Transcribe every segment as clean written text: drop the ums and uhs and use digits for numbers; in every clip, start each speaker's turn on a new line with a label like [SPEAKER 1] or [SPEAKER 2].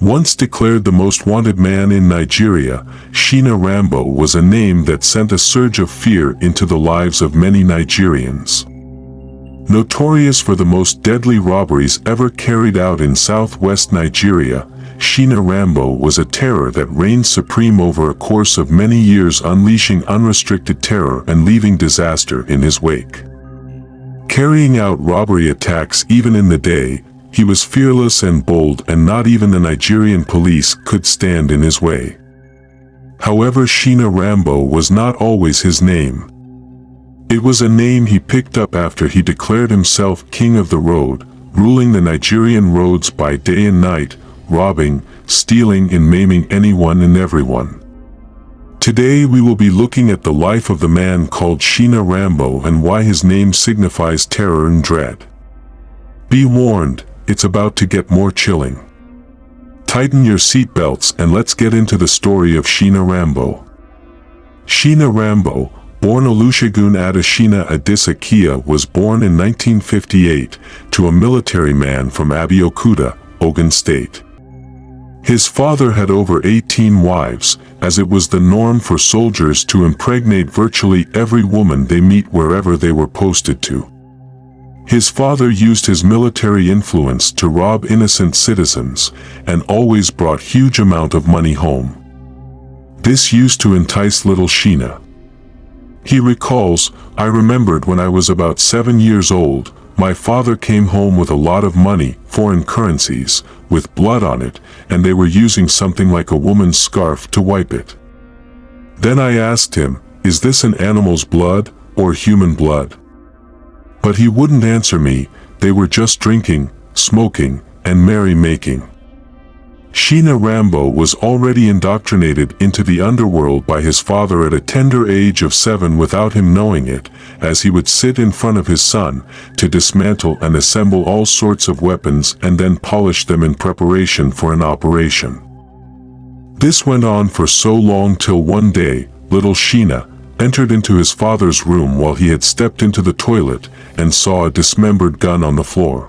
[SPEAKER 1] Once declared the most wanted man in Nigeria, SHINA RAMBO was a name that sent a surge of fear into the lives of many Nigerians. Notorious for the most deadly robberies ever carried out in southwest Nigeria, SHINA RAMBO was a terror that reigned supreme over a course of many years, unleashing unrestricted terror and leaving disaster in his wake. Carrying out robbery attacks even in the day, he was fearless and bold, and not even the Nigerian police could stand in his way. However, SHINA RAMBO was not always his name. It was a name he picked up after he declared himself king of the road, ruling the Nigerian roads by day and night, robbing, stealing, and maiming anyone and everyone. Today we will be looking at the life of the man called SHINA RAMBO and why his name signifies terror and dread. Be warned, it's about to get more chilling. Tighten your seatbelts and let's get into the story of SHINA RAMBO. SHINA RAMBO, born Olusegun Adesina Adisakia, was born in 1958 to a military man from Abeokuta, Ogun State. His father had over 18 wives, as it was the norm for soldiers to impregnate virtually every woman they meet wherever they were posted to. His father used his military influence to rob innocent citizens, and always brought huge amount of money home. This used to entice little SHINA. He recalls, "I remembered when I was about 7 years old, my father came home with a lot of money, foreign currencies, with blood on it, and they were using something like a woman's scarf to wipe it. Then I asked him, 'Is this an animal's blood, or human blood?' But he wouldn't answer me. They were just drinking, smoking, and merry-making." SHINA RAMBO was already indoctrinated into the underworld by his father at a tender age of 7 without him knowing it, as he would sit in front of his son to dismantle and assemble all sorts of weapons and then polish them in preparation for an operation. This went on for so long till one day, little SHINA entered into his father's room while he had stepped into the toilet and saw a dismembered gun on the floor.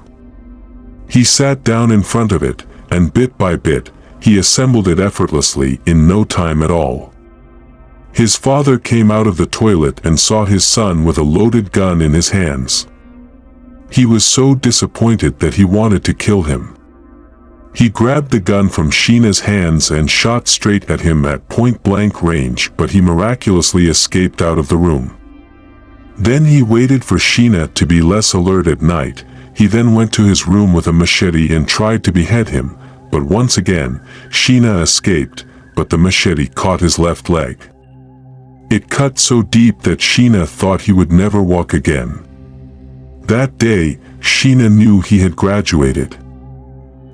[SPEAKER 1] He sat down in front of it, and bit by bit, he assembled it effortlessly in no time at all. His father came out of the toilet and saw his son with a loaded gun in his hands. He was so disappointed that he wanted to kill him. He grabbed the gun from SHINA's hands and shot straight at him at point-blank range, but he miraculously escaped out of the room. Then he waited for SHINA to be less alert at night. He then went to his room with a machete and tried to behead him, but once again, SHINA escaped, but the machete caught his left leg. It cut so deep that SHINA thought he would never walk again. That day, SHINA knew he had graduated.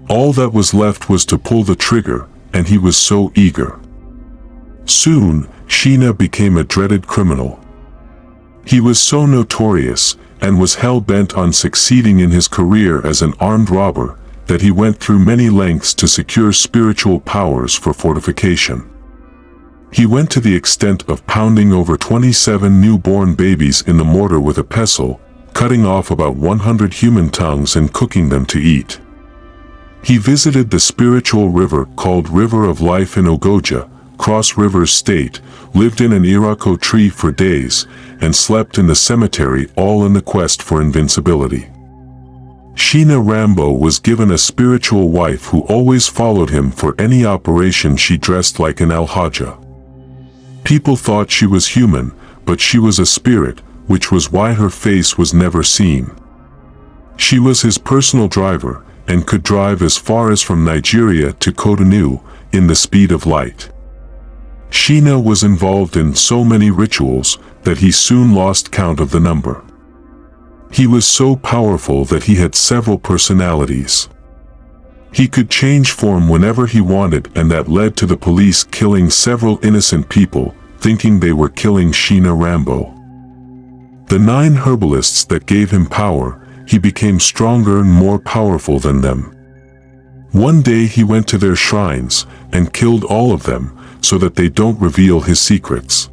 [SPEAKER 1] All that was left was to pull the trigger, and he was so eager. Soon, SHINA became a dreaded criminal. He was so notorious, and was hell-bent on succeeding in his career as an armed robber, that he went through many lengths to secure spiritual powers for fortification. He went to the extent of pounding over 27 newborn babies in the mortar with a pestle, cutting off about 100 human tongues and cooking them to eat. He visited the spiritual river called River of Life in Ogoja, Cross River State, lived in an iroko tree for days, and slept in the cemetery, all in the quest for invincibility. SHINA RAMBO was given a spiritual wife who always followed him for any operation. She dressed like an alhaja. People thought she was human, but she was a spirit, which was why her face was never seen. She was his personal driver, and could drive as far as from Nigeria to Cotonou, in the speed of light. SHINA was involved in so many rituals, that he soon lost count of the number. He was so powerful that he had several personalities. He could change form whenever he wanted, and that led to the police killing several innocent people, thinking they were killing SHINA RAMBO. The 9 herbalists that gave him power, he became stronger and more powerful than them. One day he went to their shrines, and killed all of them, so that they don't reveal his secrets.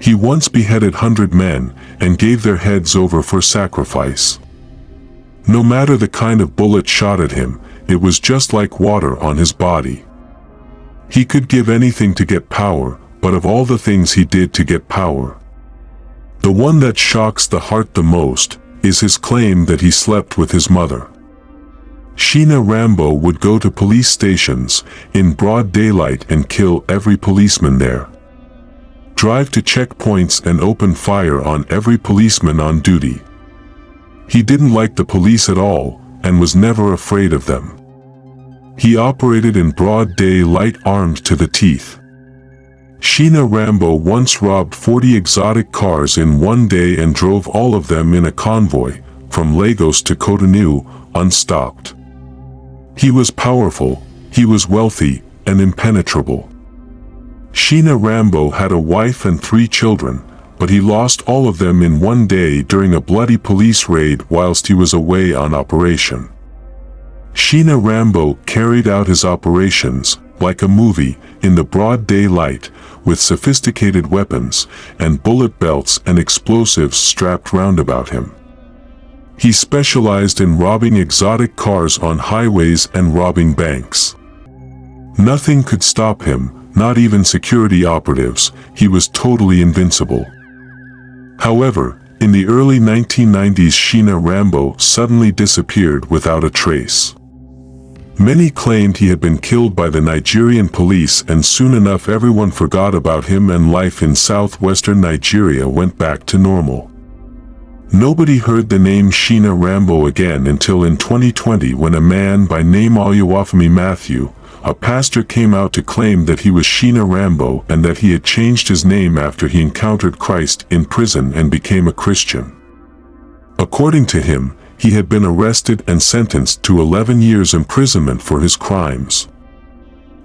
[SPEAKER 1] He once beheaded 100 men, and gave their heads over for sacrifice. No matter the kind of bullet shot at him, it was just like water on his body. He could give anything to get power, but of all the things he did to get power, the one that shocks the heart the most is his claim that he slept with his mother. SHINA RAMBO would go to police stations in broad daylight and kill every policeman there. Drive to checkpoints and open fire on every policeman on duty. He didn't like the police at all and was never afraid of them. He operated in broad daylight armed to the teeth. SHINA RAMBO once robbed 40 exotic cars in one day and drove all of them in a convoy from Lagos to Cotonou, unstopped. He was powerful, he was wealthy, and impenetrable. SHINA RAMBO had a wife and 3 children, but he lost all of them in one day during a bloody police raid whilst he was away on operation. SHINA RAMBO carried out his operations, like a movie, in the broad daylight, with sophisticated weapons, and bullet belts and explosives strapped round about him. He specialized in robbing exotic cars on highways and robbing banks. Nothing could stop him, not even security operatives. He was totally invincible. However, in the early 1990s, SHINA RAMBO suddenly disappeared without a trace. Many claimed he had been killed by the Nigerian police, and soon enough everyone forgot about him and life in southwestern Nigeria went back to normal. Nobody heard the name SHINA RAMBO again until in 2020, when a man by name Oluwafemi Matthew, a pastor, came out to claim that he was SHINA RAMBO and that he had changed his name after he encountered Christ in prison and became a Christian. According to him, he had been arrested and sentenced to 11 years imprisonment for his crimes.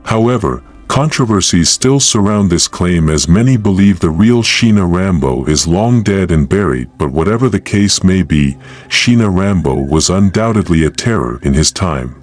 [SPEAKER 1] However, controversies still surround this claim, as many believe the real SHINA RAMBO is long dead and buried. But whatever the case may be, SHINA RAMBO was undoubtedly a terror in his time.